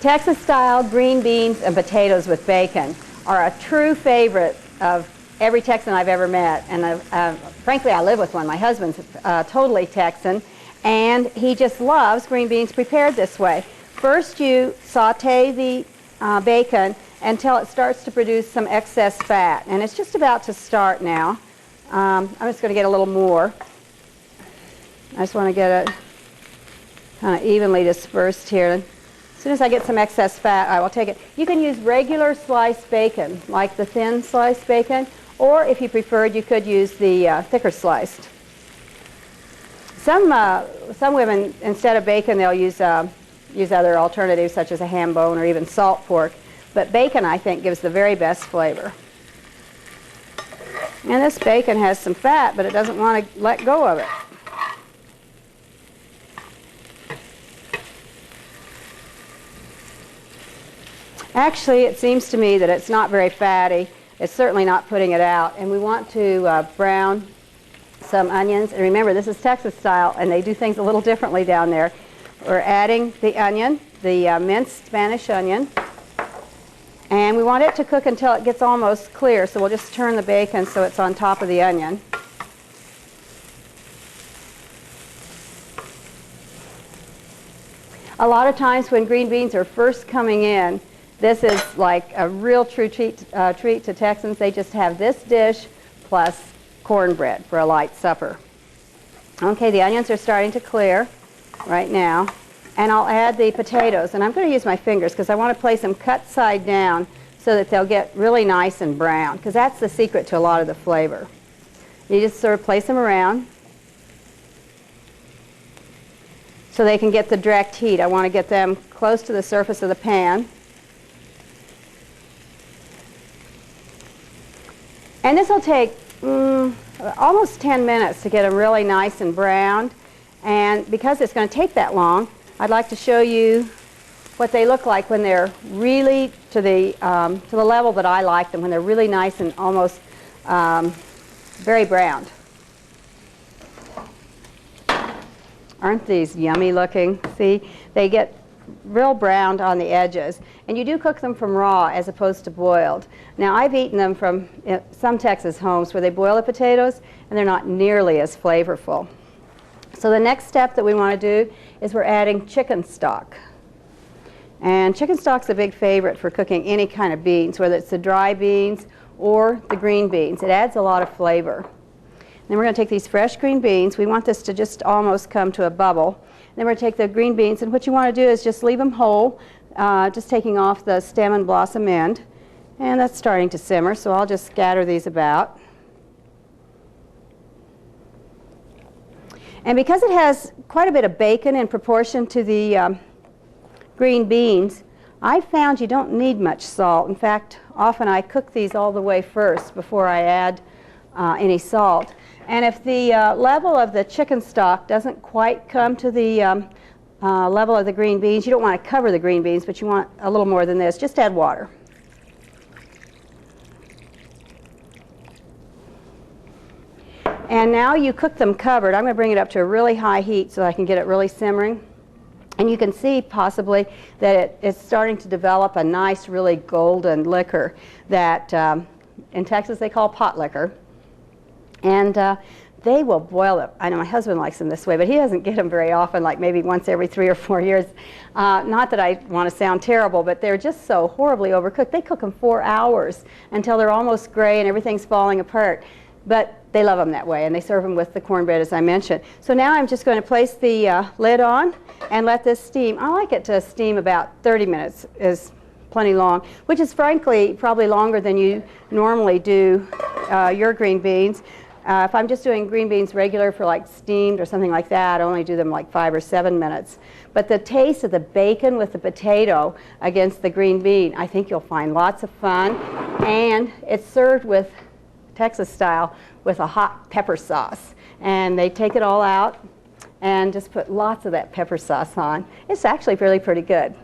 Texas-style green beans and potatoes with bacon are a true favorite of every Texan I've ever met. And frankly, I live with one. My husband's totally Texan, and he just loves green beans prepared this way. First, you saute the bacon until it starts to produce some excess fat. And it's just about to start now. I'm just going to get a little more. I just want to get it kind of evenly dispersed here. As soon as I get some excess fat, I will take it. You can use regular sliced bacon, like the thin sliced bacon, or if you preferred, you could use the thicker sliced. Some women, instead of bacon, they'll use other alternatives such as a ham bone or even salt pork. But bacon, I think, gives the very best flavor. And this bacon has some fat, but it doesn't want to let go of it. Actually, it seems to me that it's not very fatty. It's certainly not putting it out. And we want to brown some onions. And remember, this is Texas style, and they do things a little differently down there. We're adding the onion, the minced Spanish onion. And we want it to cook until it gets almost clear. So we'll just turn the bacon so it's on top of the onion. A lot of times when green beans are first coming in, this is like a real true treat to Texans. They just have this dish plus cornbread for a light supper. Okay, the onions are starting to clear right now. And I'll add the potatoes. And I'm going to use my fingers because I want to place them cut side down so that they'll get really nice and brown, because that's the secret to a lot of the flavor. You just sort of place them around so they can get the direct heat. I want to get them close to the surface of the pan. And this will take almost 10 minutes to get them really nice and browned. And because it's going to take that long, I'd like to show you what they look like when they're really to the level that I like them, when they're really nice and almost very browned. Aren't these yummy looking? See, they get real browned on the edges. And you do cook them from raw as opposed to boiled. Now, I've eaten them from some Texas homes where they boil the potatoes, and they're not nearly as flavorful. So the next step that we want to do is we're adding chicken stock. And chicken stock's a big favorite for cooking any kind of beans, whether it's the dry beans or the green beans. It adds a lot of flavor. Then we're going to take these fresh green beans. We want this to just almost come to a bubble. Then we're going to take the green beans, and what you want to do is just leave them whole, just taking off the stem and blossom end. And that's starting to simmer, so I'll just scatter these about. And because it has quite a bit of bacon in proportion to the green beans, I found you don't need much salt. In fact, often I cook these all the way first before I add any salt. And if the level of the chicken stock doesn't quite come to the level of the green beans, you don't want to cover the green beans, but you want a little more than this. Just add water. And now you cook them covered. I'm going to bring it up to a really high heat so I can get it really simmering. And you can see possibly that it's starting to develop a nice, really golden liquor that in Texas they call pot liquor. And they will boil them. I know my husband likes them this way, but he doesn't get them very often, like maybe once every 3 or 4 years. Not that I want to sound terrible, but they're just so horribly overcooked. They cook them 4 hours until they're almost gray and everything's falling apart. But they love them that way, and they serve them with the cornbread, as I mentioned. So now I'm just going to place the lid on and let this steam. I like it to steam about 30 minutes is plenty long, which is frankly probably longer than you normally do your green beans. If I'm just doing green beans regular for like steamed or something like that, I only do them like 5 or 7 minutes. But the taste of the bacon with the potato against the green bean, I think you'll find lots of fun. And it's served with Texas style with a hot pepper sauce. And they take it all out and just put lots of that pepper sauce on. It's actually really pretty good.